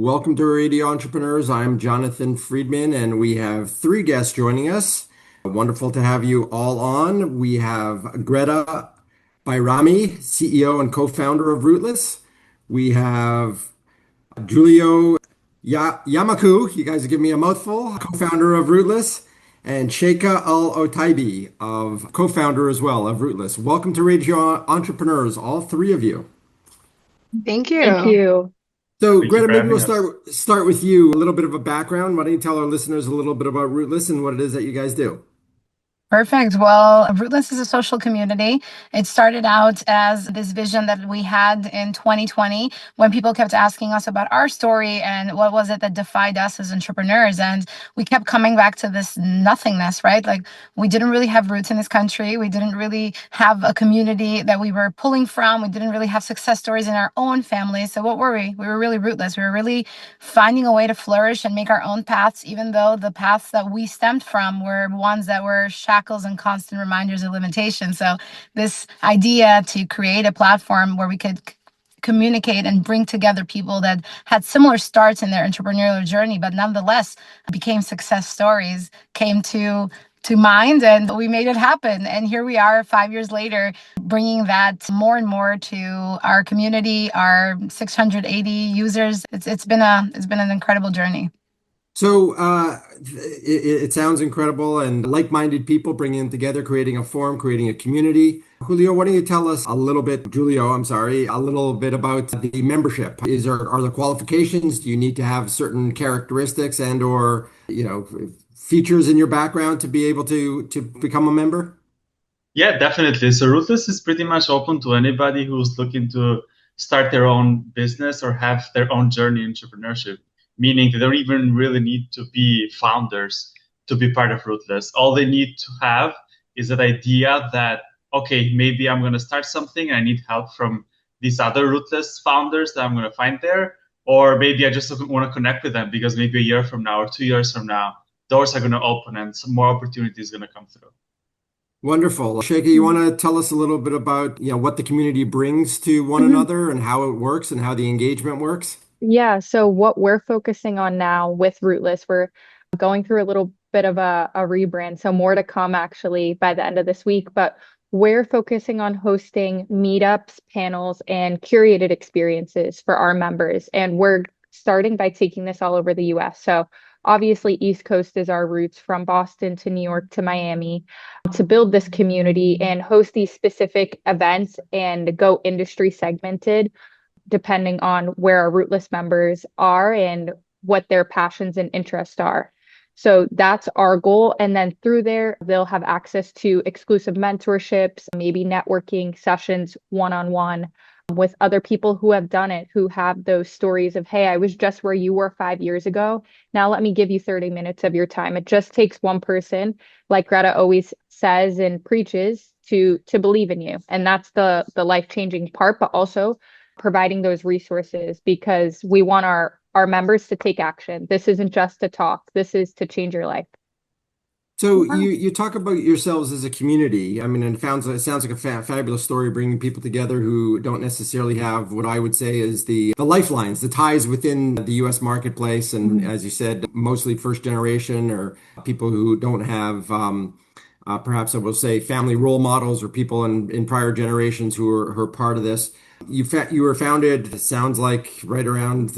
Welcome to Radio Entrepreneurs. I'm Jonathan Freedman, and we have three guests joining us. Wonderful to have you all on. We have Greta Bajrami, CEO and co-founder of Rootless. We have Xhulio Jamaku, you guys give me a mouthful, co-founder of Rootless, and Sheika Al-Otaibi co-founder as well of Rootless. Welcome to Radio Entrepreneurs, all three of you. Thank you. Thank you. So, Thank you Greta, for maybe we'll having us. start with you. A little bit of a background. Why don't you tell our listeners a little bit about Rootless and what it is that you guys do? Perfect. Well, Rootless is a social community. It started out as this vision that we had in 2020 when people kept asking us about our story and what was it that defined us as entrepreneurs. And we kept coming back to this nothingness, right? Like we didn't really have roots in this country. We didn't really have a community that we were pulling from. We didn't really have success stories in our own family. So what were we? We were really rootless. We were really finding a way to flourish and make our own paths, even though the paths that we stemmed from were ones that were shackles and constant reminders of limitation. So this idea to create a platform where we could communicate and bring together people that had similar starts in their entrepreneurial journey, but nonetheless became success stories, came to mind, and we made it happen. And here we are 5 years later, bringing that more and more to our community, our 680 users. It's been an incredible journey. So it sounds incredible, and like-minded people bringing them together, creating a forum, creating a community. Julio, why don't you tell us a little bit, Xhulio, I'm sorry, a little bit about the membership? Are there qualifications? Do you need to have certain characteristics and or features in your background to be able to become a member? Yeah, definitely. So Ruthless is pretty much open to anybody who's looking to start their own business or have their own journey in entrepreneurship, meaning they don't even really need to be founders to be part of Rootless. All they need to have is that idea that, okay, maybe I'm going to start something and I need help from these other Rootless founders that I'm going to find there. Or maybe I just want to connect with them because maybe a year from now or 2 years from now, doors are going to open and some more opportunities going to come through. Wonderful. Sheika, you want to tell us a little bit about what the community brings to one another and how it works and how the engagement works? Yeah, so what we're focusing on now with Rootless, we're going through a little bit of a rebrand, so more to come actually by the end of this week, but we're focusing on hosting meetups, panels, and curated experiences for our members. And we're starting by taking this all over the US. So obviously, East Coast is our roots, from Boston to New York to Miami, to build this community and host these specific events and go industry segmented, depending on where our Rootless members are and what their passions and interests are. So that's our goal. And then through there, they'll have access to exclusive mentorships, maybe networking sessions one-on-one with other people who have done it, who have those stories of, hey, I was just where you were 5 years ago. Now let me give you 30 minutes of your time. It just takes one person, like Greta always says and preaches, to believe in you. And that's the life-changing part, but also providing those resources, because we want our members to take action. This isn't just to talk. This is to change your life. So you talk about yourselves as a community. I mean, and it sounds like a fabulous story, bringing people together who don't necessarily have what I would say is the lifelines, the ties within the U.S. marketplace. And as you said, mostly first generation or people who don't have perhaps I will say family role models or people in prior generations who are part of this. You were founded, it sounds like right around,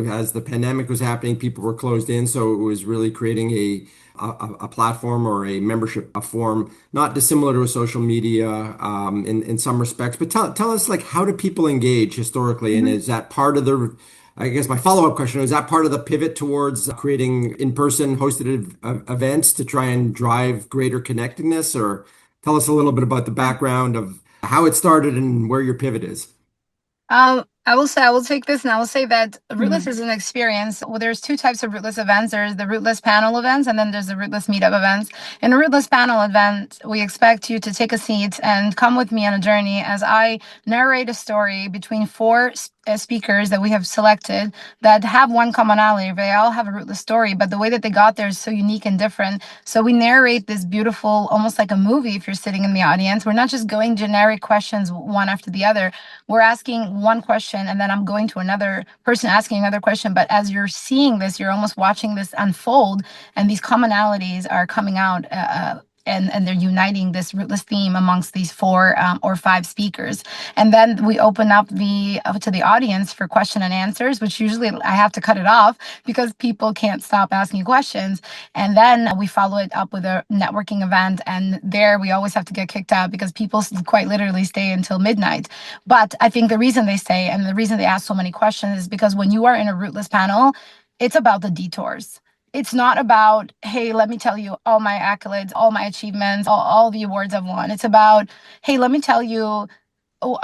as the pandemic was happening, people were closed in. So it was really creating a platform or a membership, a form, not dissimilar to a social media in some respects. But tell us, like, how do people engage historically? And is that part of I guess my follow-up question, is that part of the pivot towards creating in-person hosted events to try and drive greater connectedness? Or tell us a little bit about the background of how it started and where your pivot is. I will take this and I will say that Rootless is an experience. Well, there's two types of Rootless events. There's the Rootless panel events, and then there's the Rootless meetup events. In a Rootless panel event, we expect you to take a seat and come with me on a journey as I narrate a story between four speakers that we have selected that have one commonality. They all have a Rootless story, but the way that they got there is so unique and different. So we narrate this beautiful, almost like a movie if you're sitting in the audience. We're not just going generic questions one after the other. We're asking one question question, and then I'm going to another person asking another question. But as you're seeing this, you're almost watching this unfold, and these commonalities are coming out. And they're uniting this rootless theme amongst these 4 or 5 speakers. And then we open up to the audience for question and answers, which usually I have to cut it off because people can't stop asking questions. And then we follow it up with a networking event. And there we always have to get kicked out because people quite literally stay until midnight. But I think the reason they stay and the reason they ask so many questions is because when you are in a rootless panel, it's about the detours. It's not about, hey, let me tell you all my accolades, all my achievements, all the awards I've won. It's about, hey, let me tell you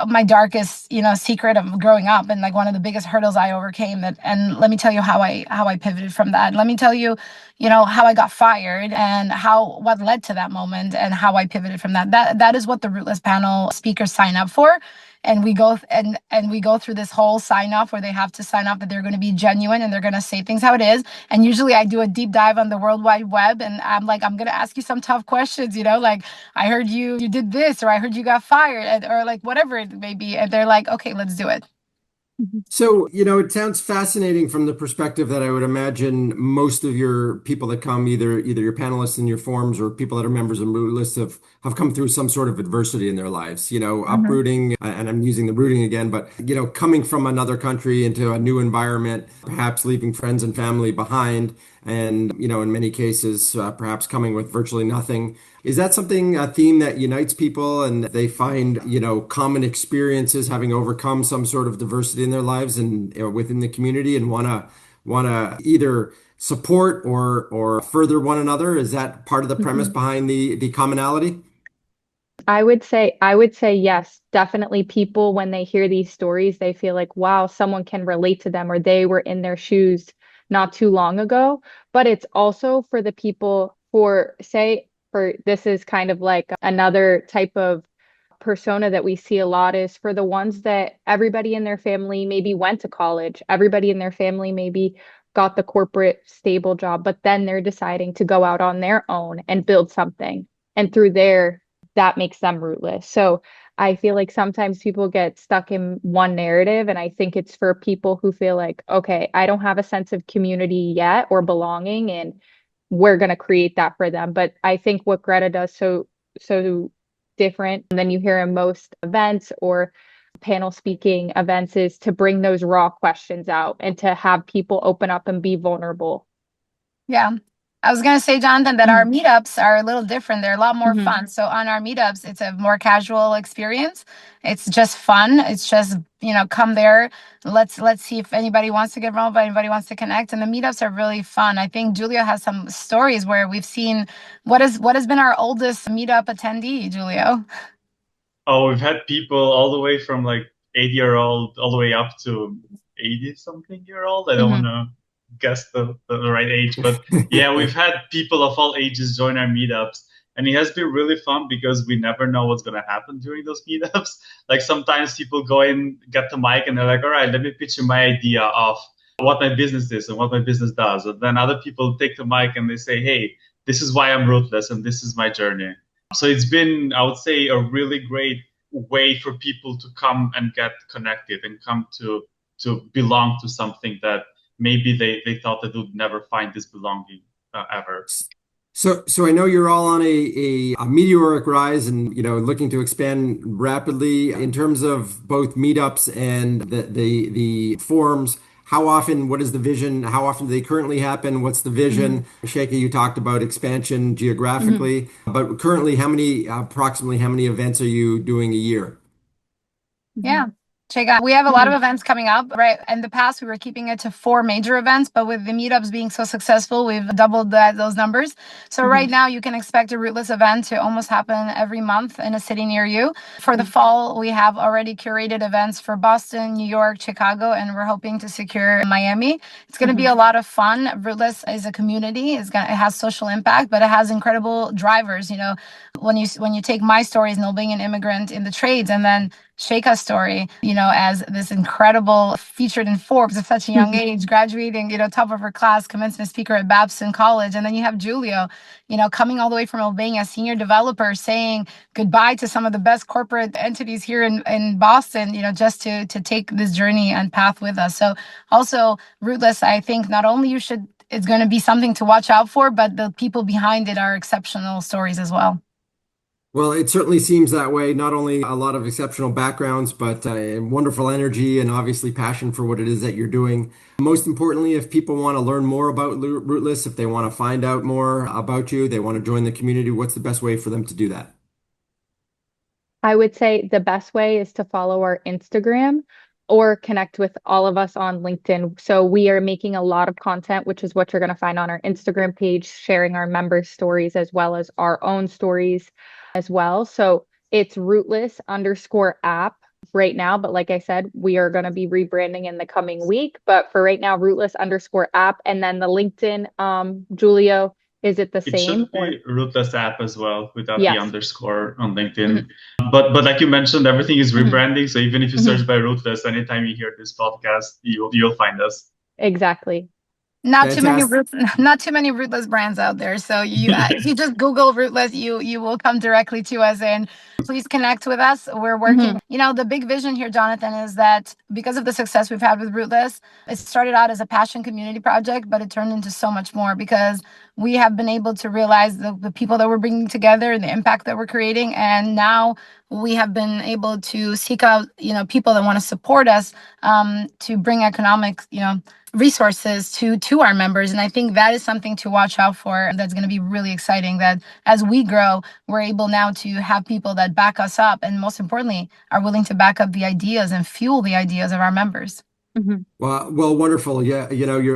my darkest, secret of growing up and like one of the biggest hurdles I overcame. And let me tell you how I pivoted from that. Let me tell you, how I got fired and what led to that moment and how I pivoted from that. That is what the Rootless panel speakers sign up for. And we go through this whole sign off where they have to sign off that they're going to be genuine and they're going to say things how it is. And usually I do a deep dive on the World Wide Web and I'm like, I'm going to ask you some tough questions, like I heard you did this, or I heard you got fired, or like whatever it may be. And they're like, okay, let's do it. So, it sounds fascinating from the perspective that I would imagine most of your people that come, either your panelists in your forums or people that are members of Rootless have come through some sort of adversity in their lives, uprooting, and I'm using the rooting again, but, coming from another country into a new environment, perhaps leaving friends and family behind, and, in many cases, perhaps coming with virtually nothing. Is that a theme that unites people and they find, common experiences having overcome some sort of diversity in their lives and within the community and wanna either support or further one another? Is that part of the premise behind the commonality? I would say yes, definitely. People, when they hear these stories, they feel like, wow, someone can relate to them or they were in their shoes not too long ago. But it's also for the people this is kind of like another type of persona that we see a lot, is for the ones that everybody in their family maybe went to college, everybody in their family maybe got the corporate stable job, but then they're deciding to go out on their own and build something. And through that makes them rootless. So I feel like sometimes people get stuck in one narrative, and I think it's for people who feel like, okay, I don't have a sense of community yet or belonging, and we're going to create that for them. But I think what Greta does so different than you hear in most events or panel speaking events is to bring those raw questions out and to have people open up and be vulnerable. Yeah. I was going to say, Jonathan, that our meetups are a little different. They're a lot more fun. So on our meetups, it's a more casual experience. It's just fun. It's just, come there. Let's see if anybody wants to get involved, if anybody wants to connect. And the meetups are really fun. I think Xhulio has some stories where we've seen what has been our oldest meetup attendee, Xhulio. Oh, we've had people all the way from like 8-year-old all the way up to 80-something-year-old. I don't want to guess the right age, but yeah, we've had people of all ages join our meetups, and it has been really fun because we never know what's going to happen during those meetups. Like sometimes people go in, get the mic, and they're like, all right, let me pitch you my idea of what my business is and what my business does. And then other people take the mic and they say, hey, this is why I'm rootless and this is my journey. So it's been, I would say, a really great way for people to come and get connected and come to belong to something that maybe they thought that they would never find this belonging ever. So I know you're all on a meteoric rise and, looking to expand rapidly in terms of both meetups and the forums. How often, what is the vision? How often do they currently happen? What's the vision? Sheika, you talked about expansion geographically, but currently approximately how many events are you doing a year? Yeah. We have a lot of events coming up, right? In the past, we were keeping it to 4 major events, but with the meetups being so successful, we've doubled those numbers. So right now, you can expect a Rootless event to almost happen every month in a city near you. For the fall, we have already curated events for Boston, New York, Chicago, and we're hoping to secure Miami. It's going to be a lot of fun. Rootless is a community. It has social impact, but it has incredible drivers. When you take my stories, being an immigrant in the trades, and then Sheika's story, as this incredible featured in Forbes at such a young age, graduating, top of her class, commencement speaker at Babson College. And then you have Xhulio, coming all the way from Albania, senior developer, saying goodbye to some of the best corporate entities here in Boston, just to take this journey and path with us. So also Rootless, I think not only it's going to be something to watch out for, but the people behind it are exceptional stories as well. Well, it certainly seems that way. Not only a lot of exceptional backgrounds, but wonderful energy and obviously passion for what it is that you're doing. Most importantly, if people want to learn more about Rootless, if they want to find out more about you, they want to join the community, what's the best way for them to do that? I would say the best way is to follow our Instagram or connect with all of us on LinkedIn. So we are making a lot of content, which is what you're going to find on our Instagram page, sharing our members' stories as well as our own stories as well. So it's Rootless_app right now. But like I said, we are going to be rebranding in the coming week. But for right now, Rootless_app. And then the LinkedIn, Xhulio, is it the It same? should be Rootless app as well without Yes. the underscore on LinkedIn. But like you mentioned, everything is rebranding. So even if you search by Rootless, anytime you hear this podcast, you'll find us. Exactly. Not too many Rootless brands out there. So if you just Google Rootless, you will come directly to us, and please connect with us. We're working. The big vision here, Jonathan, is that because of the success we've had with Rootless, it started out as a passion community project, but it turned into so much more because we have been able to realize the people that we're bringing together and the impact that we're creating. And now we have been able to seek out, people that want to support us to bring economic, resources to our members. And I think that is something to watch out for. That's going to be really exciting, that as we grow, we're able now to have people that back us up, and most importantly, are willing to back up the ideas and fuel the ideas of our members. Well, wonderful. Yeah,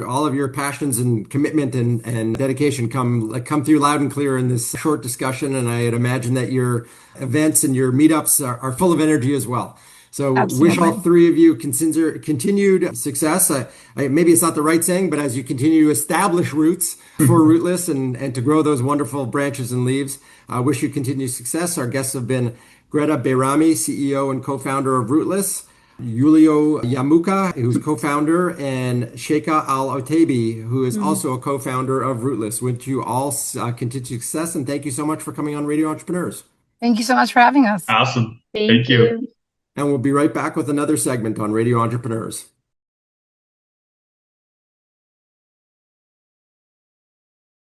all of your passions and commitment and dedication come through loud and clear in this short discussion. And I'd imagine that your events and your meetups are full of energy as well. So wish all three of you continued success. Maybe it's not the right saying, but as you continue to establish roots for Rootless and to grow those wonderful branches and leaves, I wish you continued success. Our guests have been Greta Bajrami, CEO and co-founder of Rootless, Xhulio Jamaku, who's co-founder, and Sheika Al-Otaibi, who is also a co-founder of Rootless. Wish you all continued success, and thank you so much for coming on Radio Entrepreneurs. Thank you so much for having us. Awesome. Thank you. And we'll be right back with another segment on Radio Entrepreneurs.